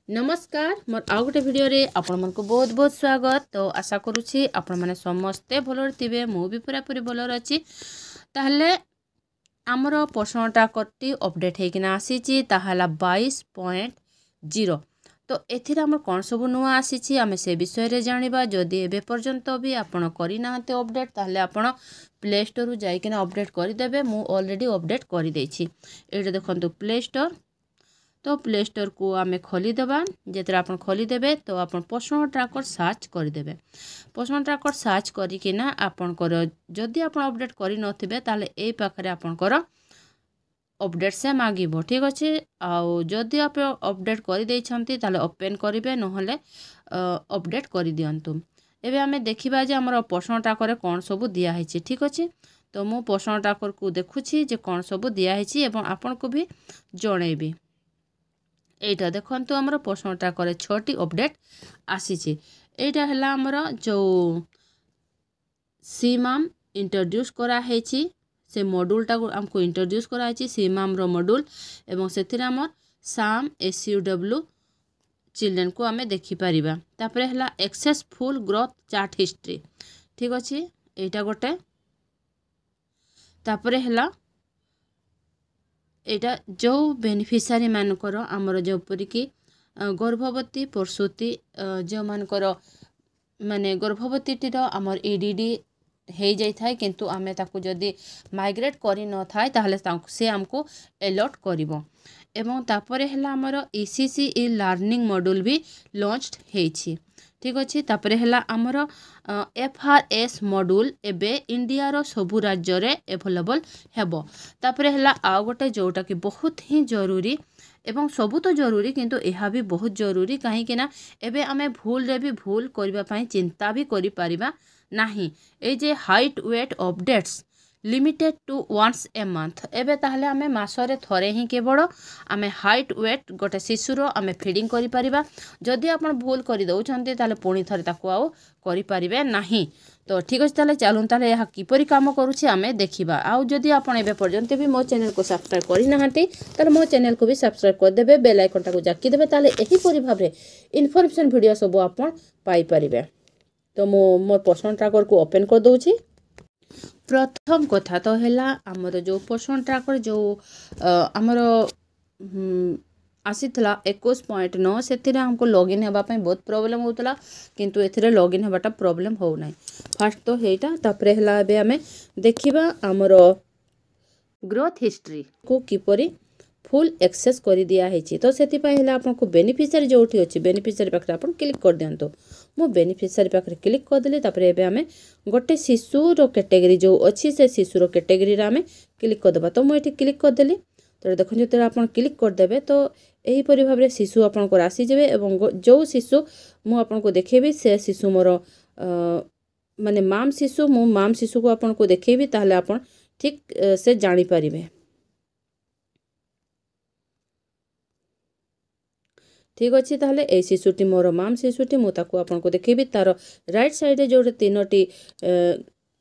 नमस्कार मोर आउ गोटे भिडियो रे आपण मन को बहुत बहुत स्वागत। तो आशा करुछि आपण माने समस्ते भलर थिबे, मु भी पूरा पूरी भलर अछि। ताहले हमर प्रश्नटा कटी अपडेट हेकिना आसीछि ताहाला 22.0। तो एथिरे हमर कोन सब नुआ आसीछि आमे से विषय रे जानिबा। जदि एबे पर्यंत भी आपण करि नाते अपडेट ताहले आपण प्ले स्टोर रु जाइकिना अपडेट करि देबे। मु ऑलरेडी अपडेट करि दैछि। एटा देखंतु प्ले स्टोर। तो प्ले स्टोर को आमे खोली देबा। जेतरा आपण खोली देबे तो आपण प्रश्न ट्रैकर सर्च करि देबे। प्रश्न ट्रैकर सर्च करी कि ना आपण कर जदि आपण अपडेट करि नथिबे ताले ए पाखरे आपण कर अपडेट से मागिबो। ठीक अछि। आउ जदि आप अपडेट करि दै छंती ताले ओपन करिवे, नहले अपडेट करि दियंतु। एबे आमे देखिबा जे हमर प्रश्न ट्रैकर कोन सब दिया हेछि। ठीक अछि। तो मु प्रश्न ट्रैकर को देखुछि जे कोन सब दिया हेछि एवं आपण को भी जणैबी। एटा देखंतु हमर प्रश्न ट्रैकर 6टी अपडेट आसीछि। एटा हला हमर जो सीमाम इंट्रोड्यूस करा हेछि, से मॉड्यूल टा हमको इंट्रोड्यूस करा हेछि सीमाम रो मॉड्यूल। एवं सेथिरे हमर साम SUW चिल्ड्रन को आमे देखि परिबा। तापरे हला access full growth chart history. ठीक अछि। एटा गोटे। तापरे हला एटा जो बेनिफिशियरी मानकर आमर जोपरि कि गर्भवती प्रसूति जो मानकर माने गर्भवतीटीर आमर EDD हो जाई थाए, किंतु आमे ताकू जदि माइग्रेट करि न थाए ताहले से हमको अलर्ट करिवो। एवं तापरे हला आमर ECC लर्निंग मॉड्यूल भी लॉन्च्ड हेछि। ठीक अछि। तापरे हला आमर FRS मॉड्यूल एबे इंडिया रो सबु राज्य रे अवेलेबल हेबो। तापरे हला आ गोटे जोटा कि बहुत ही जरूरी एवं सबु तो जरूरी, किंतु एहा भी बहुत जरूरी कहीं ना एबे आमे भूल रे भी भूल करबा पई चिंता भी करि परिबा नाही। ए जे height weight updates limited to once a month. एबे ताहले आमे मासरे थरे ही केवल आमे हाइट वेट गोटे शिशुर आमे फीडिंग करि परिबा। जदि आपण भूल करि दउछन्ते ताहले पुणी थरे ताकू आउ करि परिबे नाही। तो ठीक अछि। ताहले चालुन ताहले यहा किपरि काम करूछि आमे देखिबा। आउ जदि आपण एबे पर्यंत भी मो चैनल को सब्सक्राइब करि नाहंती ताहले मो चैनल को भी सब्सक्राइब कर देबे, बेल आइकन टाको जाकी देबे। ताहले एही परि भाबरे इन्फॉर्मेशन वीडियो सब आपण पाई परिबे। तो मो प्रश्न ट्रैकर को ओपन कर दउछि। प्रथम कथा तो हैला आमर जो प्रश्न ट्रैकर जो आमर आसीथला 21.9 सेथिरे हमको लॉगिन हेबा पई बहुत प्रॉब्लम होतला, किंतु एथिरे लॉगिन हेबाटा प्रॉब्लम हो नै। फर्स्ट तो हेटा। तापरे हला एबे हमें देखिबा आमर ग्रोथ हिस्ट्री को किपरि फुल एक्सेस करि दिया हेछि। तो सेति पई हला आपन को बेनिफिशियरी जोठी अछि, बेनिफिशियरी पाखरे आपन क्लिक कर दियंतो। मो बेनिफिशियरी पाखरे क्लिक कर देली। तापरे एबे हमें गोटे शिशु रो कैटेगरी जो अछि से शिशु रो कैटेगरी रे हमें क्लिक कर देबा। तो मो एठी क्लिक कर देली। तो देखन जते आपन क्लिक कर देबे तो एही परि भाबरे शिशु आपन को राशि जेबे एवं जो शिशु मु आपन को देखेबी से शिशु मोर माने माम शिशु, मु माम शिशु को आपन को देखेबी, ताहले आपन ठीक से जानि परिबे। ठीक अछि। ताहले ए शिशुटी मोर माम शिशुटी, मु ताकू आपन को देखेबी। तार राइट साइड रे जो तीनोटी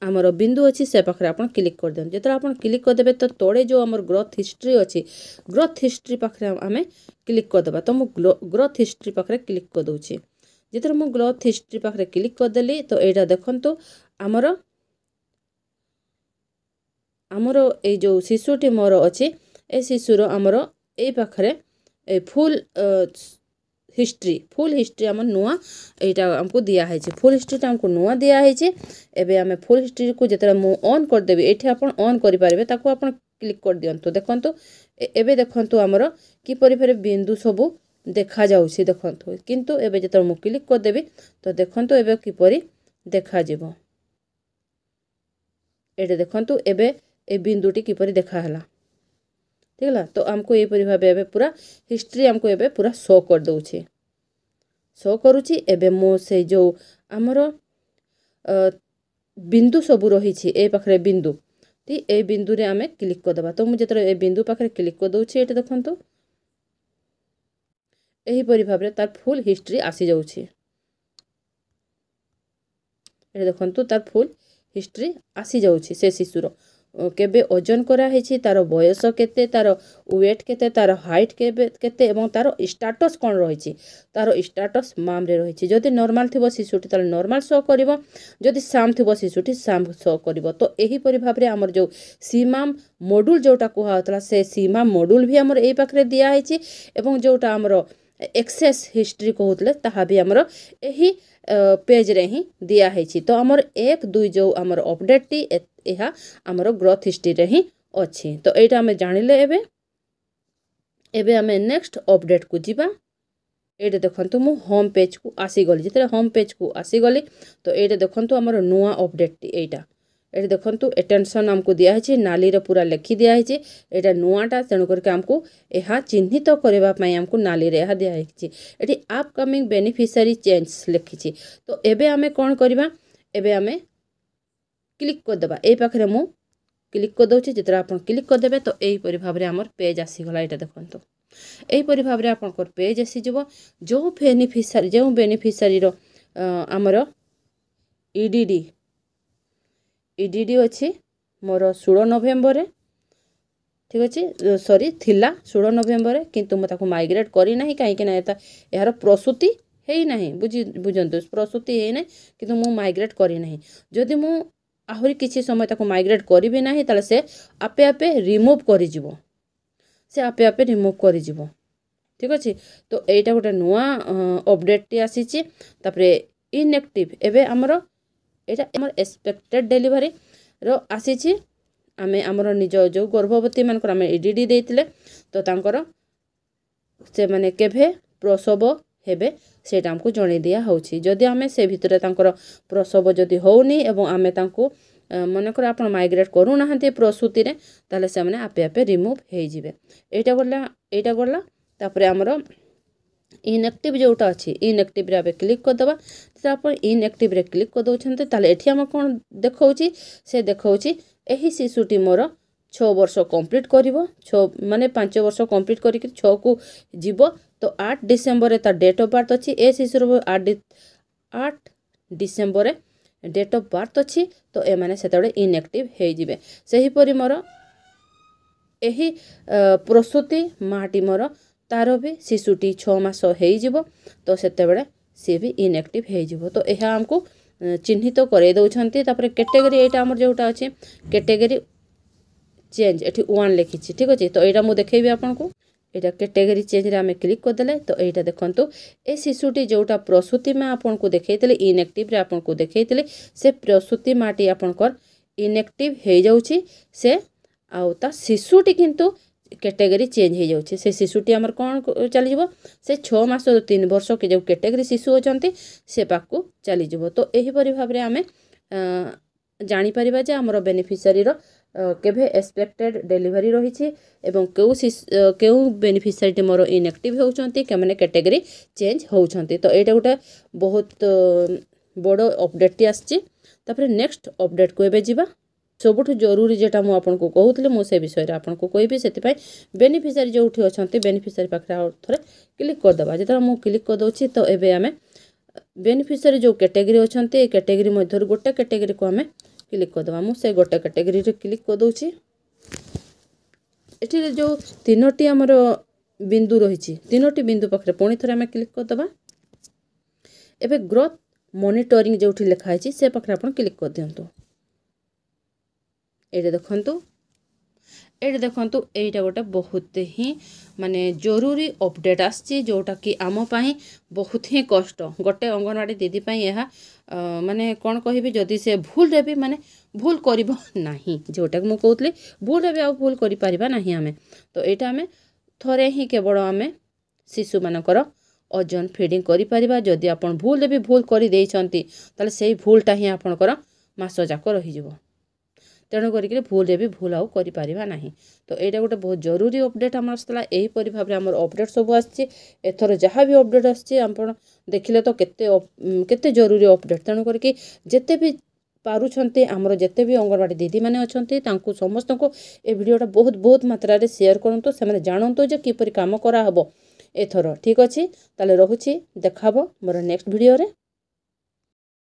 आमर बिंदु अछि से पाखरे आपन क्लिक कर देन। जेतरा आपन क्लिक कर देबे तो तोड़े जो आमर ग्रोथ हिस्ट्री अछि, ग्रोथ हिस्ट्री पाखरे आमे क्लिक कर देबा। तो मु ग्रोथ हिस्ट्री पाखरे क्लिक कर दउछि। जेतरा मु ग्रोथ हिस्ट्री पाखरे क्लिक कर देली तो एटा देखंतु आमर ए जो शिशुटी मोर अछि ए शिशुर आमर ए पाखरे ए फुल हिस्ट्री आम नुआ एटा हमको दिया है। फुल हिस्ट्री हमको नुआ दिया है। एबे आमे फुल हिस्ट्री को जेतरा मु ऑन कर देबी, एठी आपण ऑन करि परिबे, ताको आपण क्लिक कर दियंतो। देखंतु एबे देखंतु हमर कि परि फेरे बिंदु सब देखा जाउछि देखंतु। किंतु एबे जेतरा मु क्लिक कर देबी तो देखंतु एबे कि परि देखा जेबो। एटे देखंतु एबे ए बिंदुटी कि परि देखा हला। ठीक है। तो हमको ये परि भाबे एबे पूरा हिस्ट्री हमको एबे पूरा शो कर दउछि, शो करूछि। एबे मो से जो हमर बिंदु सब रहिछि ए पाखरे बिंदु ती ए बिंदु रे हमें क्लिक कर देबा। तो मु जेतरा ए बिंदु पाखरे क्लिक कर दउछि, एटे देखंतु एही परि भाबरे तार फुल हिस्ट्री आसी जाउछि। एटे देखंतु तार फुल हिस्ट्री आसी जाउछि से शिशुर। केबे ओजन करा हेछि तार बयस केते तार वेट केते तार हाइट केते एवं तार स्टेटस कोन रहिछि तार स्टेटस माम रे रहिछि जदि नॉर्मल थिबो शिशुटी तार नॉर्मल शो करिवो जदि साम थिबो शिशुटी साम शो करिवो तो एही परि भाबरे हमर जो सीमाम मॉड्यूल जोटा कुहा होतला से सीमा मॉड्यूल भी हमर एही पाखरे दिया हेछि एवं जोटा हमर एक्सेस हिस्ट्री कहउतले ताहा भी हमर एही पेज रे ही दिया हेछि तो हमर 1 2 जो हमर अपडेट टी एहा हमर ग्रोथ हिस्ट्री रे ही अछि तो एटा हमें जानिले एबे हमें नेक्स्ट अपडेट को जिबा एटे देखंतु मु होम पेज को आसी गली जिते होम पेज को आसी गली तो एटे देखंतु हमर नुवा अपडेट टी एटा एटे देखंतु अटेंशन हमको दिया हेछि नाली रे पूरा लिखि दिया हेछि एटा नुवाटा तेनु करके हमको एहा चिन्हित करबा पई हमको नाली रे एहा दिया हेछि एटी अपकमिंग बेनिफिशियरी चेंज लिखिछि तो एबे हमें कोन करबा एबे हमें क्लिक कर देबा ए पाखरे मु क्लिक कर दउछि जितरा आपण क्लिक कर देबे तो एही परि भाबरे हमर पेज आसी गला एटा देखंतु एही परि भाबरे आपनकर पेज आसी जबो जो बेनिफिशियरी रो हमर ईडीडी अछि मोर 16 नवेम्बर रे ठीक अछि सॉरी थिला 16 नवेम्बर रे किंतु म ताको माइग्रेट करी नाही काहे कि ना एता यार प्रसूति हेई नाही बुझंतु प्रसूति हेई नाही किंतु मु माइग्रेट करी नाही जदि मु आहुरी किछि समय ताको माइग्रेट करिबे नाही ताले से आपे आपे रिमूव करि जिवो से आपे आपे रिमूव करि जिवो ठीक अछि तो एटा गोटे नुवा अपडेट टी आसीछि तापरे इनएक्टिव एबे हमरो एटा हमर एक्सपेक्टेड डिलीवरी रो आसीछि आमे हमरो निज जो गर्भवती मानकर आमे ईडीडी देइतिले तो तांकर से माने केभे प्रसव हेबे सेटा हमको जणे दिया होछि जदि आमे से भितरे तांकर प्रसव जदि होउनी एवं आमे तांको मनकर आपण माइग्रेट करू नाहंती प्रसूति रे ताले से माने आपे आपे रिमूव हेइ जिवे एटा गला तापरे हमरो इनएक्टिव जोटा अछि इनएक्टिव रे आबे क्लिक कर दबा त आपण इनएक्टिव रे क्लिक कर दउछन्ते ताले एठी हम कोन देखौछि से देखौछि एही शिशुटी मोर 6 वर्ष कंप्लीट करिवो 6 माने 5 वर्ष कंप्लीट करी 6 को जीवो तो 8 डिसेंबर रे ता डेट ऑफ बर्थ अछि ए शिशुर 8 डिसेंबर रे डेट ऑफ बर्थ अछि तो ए माने सेतबे इनएक्टिव हेइ जिवे सही परि मोर एही प्रसूति माटी मोर तार भी शिशुटी 6 मास हेइ जिवो तो सेतबे से भी इनएक्टिव हेइ जिवो तो एहा हमको चिन्हित करे दउछन्ती तापर कैटेगरी एटा हमर जोटा अछि कैटेगरी चेंज एठी 1 लिखिछि ठीक अछि तो एटा मु देखैबी आपन को एटा कैटेगरी चेंज रे हमें क्लिक कर देले तो एटा देखंतु ए शिशुटी जोटा प्रसूति में आपन को देखैतले इनएक्टिव रे आपन को देखैतले से प्रसूति माटी आपन कर इनएक्टिव हे जाउछि से आउता शिशुटी किंतु कैटेगरी चेंज हो जाउछि से शिशुटी हमर कोन चली जबो से 6 मास 3 वर्ष के जो कैटेगरी शिशु होचंती से पाकू चली जबो तो एही परि भाबरे हमें जानि परिबा जे हमर बेनिफिशियरी रो केभे एक्सपेक्टेड डिलीवरी रहिछि एवं केउ बेनिफिशियरी मोर इनएक्टिव होचंती के माने कैटेगरी चेंज होचंती तो एटा गोटे बहुत बड़ो अपडेट टी आछि तापर नेक्स्ट अपडेट को एबे जिबा सबुठ जरूरी जेटा मु आपन को कहउतले मु से विषय रे आपन को कहबी सेति पय बेनिफिशियरी जो उठी अछंती बेनिफिशियरी पाखरा थरे क्लिक कर दबा जेतरा मु क्लिक कर दोछि तो एबे हमें बेनिफिशियरी जो कैटेगरी अछंती ए कैटेगरी मध्यर गोटे कैटेगरी को हमें क्लिक कर दबा मु से गोटे कैटेगरी रे क्लिक कर दोछि एठी जो तीनोटी हमर बिंदु रहिछि तीनोटी बिंदु पाखरे पुणी थरे हमें क्लिक कर दबा एबे ग्रोथ मॉनिटरिंग जो उठी लिखा है से पाखरे अपन क्लिक कर दियंतु एटा देखंतु एटा गोटे बहुत ही माने जरूरी अपडेट आछि जोटा कि आम पाई बहुत ही कष्ट गोटे अंगनवाड़ी दीदी पाई यह माने कौन कहबी जदि से भूल रे भी माने भूल करिबो नाही जोटा मु कहतले भूल रे भी आ भूल करि परिबा नाही हमें तो एटा हमें थरे ही केवल हमें शिशु मानकर ओजन फीडिंग करि परिबा जदि आपण भूल रे भी भूल करि देइ छंती ताले सेही भूलटा ही आपणकर मास जाक रहि जिवो तेणु करिक भूल रे भी भूल आउ करि परिबा नाही तो एटा गोटे बहुत जरूरी अपडेट हमर आसला एही परि भाबरे हमर अपडेट सब आछि एथर जहाँ भी अपडेट आछि आपण देखिले तो केते जरूरी अपडेट तेणु करिक जेते भी पारुछंती हमर जेते भी अंगनवाड़ी दीदी माने अछंती तांकु समस्त को ए वीडियोटा बहुत बहुत मात्रा रे शेयर करंतो से माने जानंतो जे किपरि काम करा हबो एथर ठीक अछि ताले रहुछि देखाबो मोर नेक्स्ट वीडियो रे।